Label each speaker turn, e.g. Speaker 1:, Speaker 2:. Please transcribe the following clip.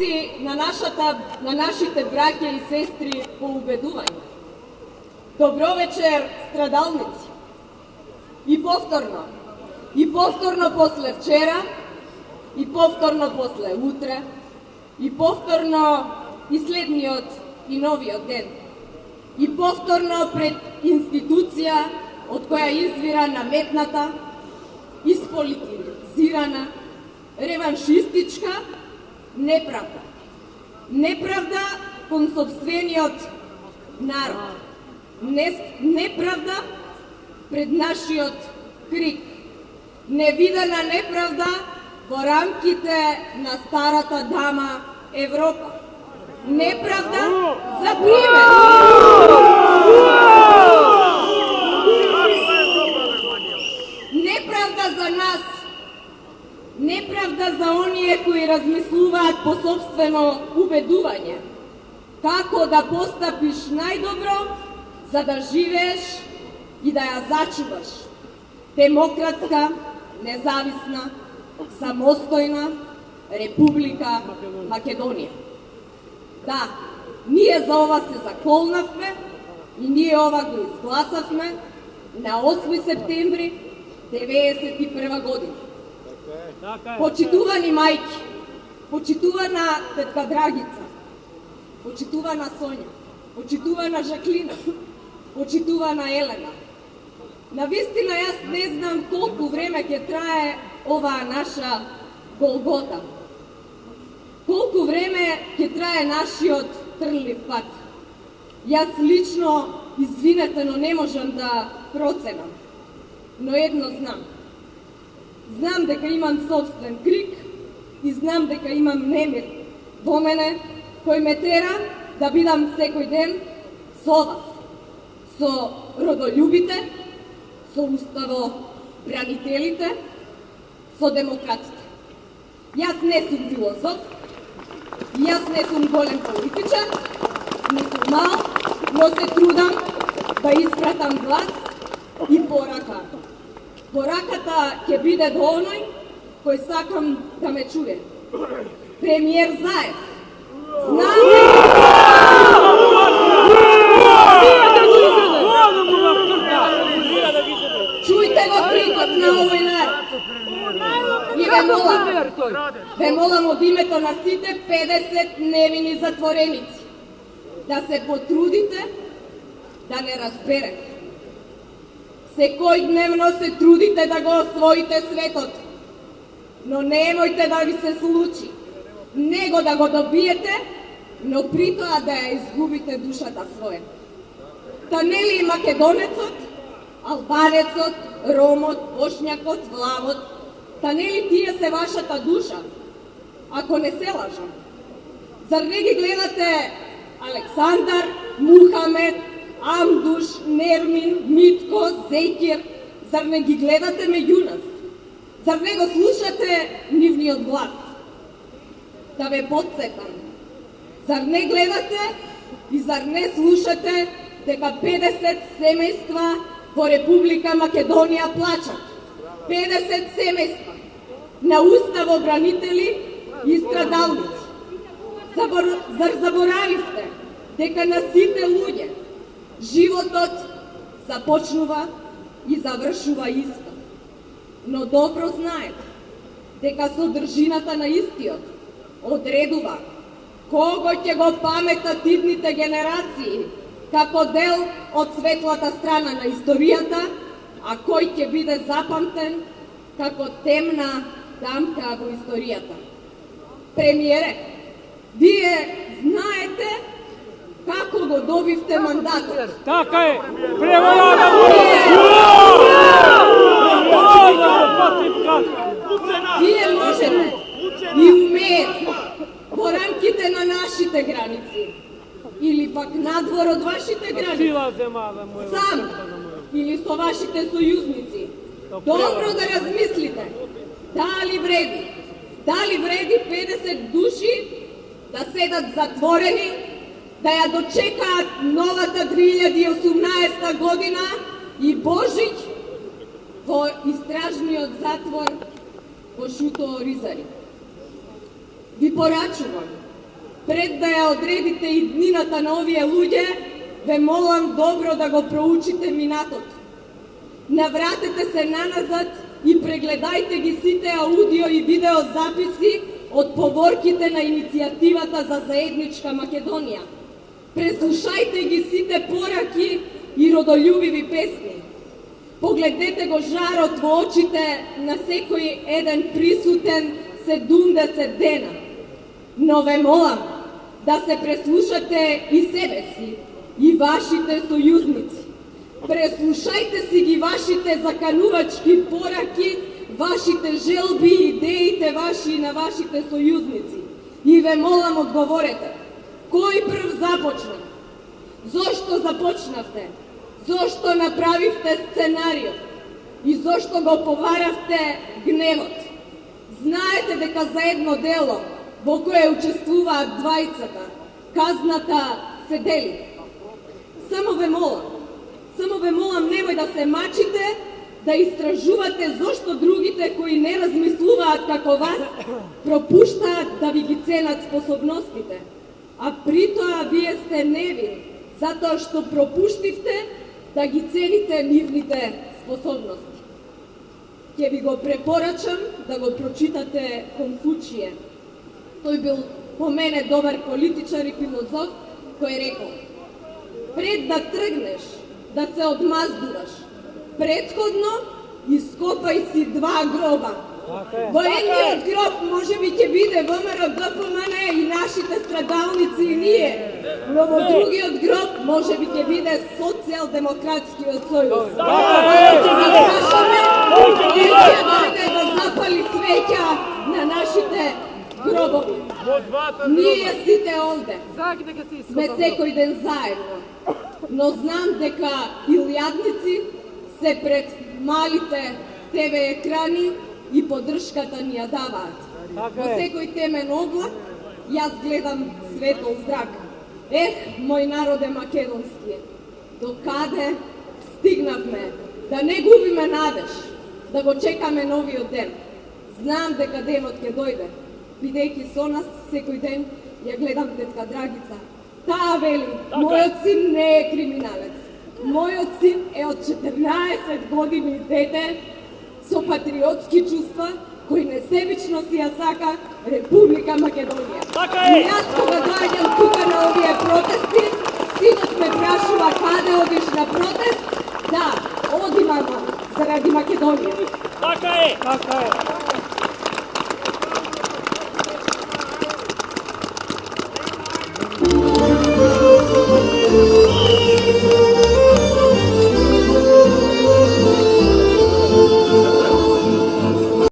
Speaker 1: Поклонници на нашите браќа и сестри по убедување. Добро вечер, страдалници. И повторно после вчера, и повторно после утре, и повторно и следниот и новиот ден. И повторно пред институција од која извира наметната, ispolitizirana, реваншистичка неправда. Неправда кон сопствениот народ. Неправда пред нашиот крик. Невидена неправда во рамките на старата дама Европа. Неправда за пример. Неправда за нас. Неправда за оние кои размислуваат по собствено убедување. Како да постапиш најдобро за да живееш и да ја зачуваш. Демократска, независна, самостојна Република Македонија. Да, ние за ова се заколнавме и ние ова го изгласавме на 8 септември 1991 година. Почитувани мајки, почитувана тетка Драгица, почитувана Сонја, почитувана Жаклина, почитувана Елена. Навистина јас не знам колку време ќе трае оваа наша Голгота. Колку време ќе трае нашиот трнлив пат. Јас лично, извинете, но не можам да проценам. Но едно знам. Знам дека имам собствен крик и знам дека имам немир во мене кој ме тера да бидам секој ден со вас, со родолюбите, со уставобранителите, со демократите. Јас не сум филозоф, јас не сум голем политичар, ниту мал, но се трудам да испратам глас и порака. Пораката ќе биде до оној кој сакам да ме чуе. Премиер Заев. Знам чујте го крикот на овој народ. И ве молам од името на сите 50 невини затвореници да се потрудите да не разберете. Секојдневно се трудите да го освоите светот, но немојте да ви се случи, него да го добиете, но при тоа да ја изгубите душата своја. Та нели и македонецот, албанецот, ромот, бошњакот, влавот, та нели тие се вашата душа, ако не се лажам? Зар не ги гледате Александар, Мухамед, Амдуш, Нермин, Митко, Зекир? Зар не ги гледате меѓу нас? Зар не го слушате нивниот глас? Да ве подсетам, зар не гледате и зар не слушате дека 50 семејства во Република Македонија плачат? 50 семејства на уставобранители и страдалници. Зар заборавивте дека на сите луѓе животот започнува и завршува исто? Но добро знаете дека содржината на истиот одредува кого ќе го паметат идните генерации како дел од светлата страна на историјата, а кој ќе биде запамтен како темна дамка во историјата. Премиере, вие знаете како го добивте мандатот.
Speaker 2: Така е! Превода да
Speaker 1: Вие можете и умеете во рамките на нашите граници или пак надвор од вашите граници, сам или со вашите сојузници, добро да размислите дали вреди 50 души да седат затворени, да ја дочекаат новата 2018 година и Божиќ во истражниот затвор во Шуто Оризари. Ви порачувам Пред да ја одредите и днината на овие луѓе, ве молам добро да го проучите минатот. Навратете се наназад и прегледајте ги сите аудио и видео записи од поворките на иницијативата за заедничка Македонија. Преслушајте ги сите пораки и родолюбиви песни. Погледнете го жарот во очите на секој еден присутен 70 дена. Но ве молам да се преслушате и себе си, и вашите сојузници. Преслушајте си ги вашите заканувачки пораки, вашите желби и идеите ваши и на вашите сојузници. И ве молам одговорете. Кој прв започна? Зошто започнавте? Зошто направивте сценариот? И зошто го поваравте гневот? Знаете дека за едно дело во кое учествуваат двајцата, казната се дели. Само ве молам, немој да се мачите, да истражувате зошто другите кои не размислуваат како вас, пропуштаат да ви ги ценат способностите. А притоа вие сте невини, затоа што пропуштивте да ги цените нивните способности. Ќе ви го препорачам да го прочитате Конфучије. Тој бил по мене добар политичар и филозоф, кој рекол: пред да тргнеш да се одмаздуваш, претходно ископај си 2 гроба. Во едниот гроб може би ќе биде ВМРО, ДПМН и нашите страдалници и ние, но во другиот гроб може би ќе биде Социјалдемократскиот сојуз. Ќе дојде да запали свеќа на нашите гробови. Ние сите овде сме секој ден заедно, но знам дека илјадници се пред малите ТВ екрани и поддршката ни ја даваат. Во секој темен облак јас гледам светол зрак. Мој народе македонски, до каде стигнавме? Да не губиме надеж, да го чекаме новиот ден. Знам дека денот ќе дојде, бидејќи со нас секој ден ја гледам тетка Драгица. Таа вели, мојот син не е криминалец. Мојот син е од 14 години дете со патриотски чувства, кој несебично си ја сака Република Македонија. И јас кога доаѓам тука на овие протести, синот ме прашува каде одиш на протест? Да, одимам заради Македонија.
Speaker 2: Така е!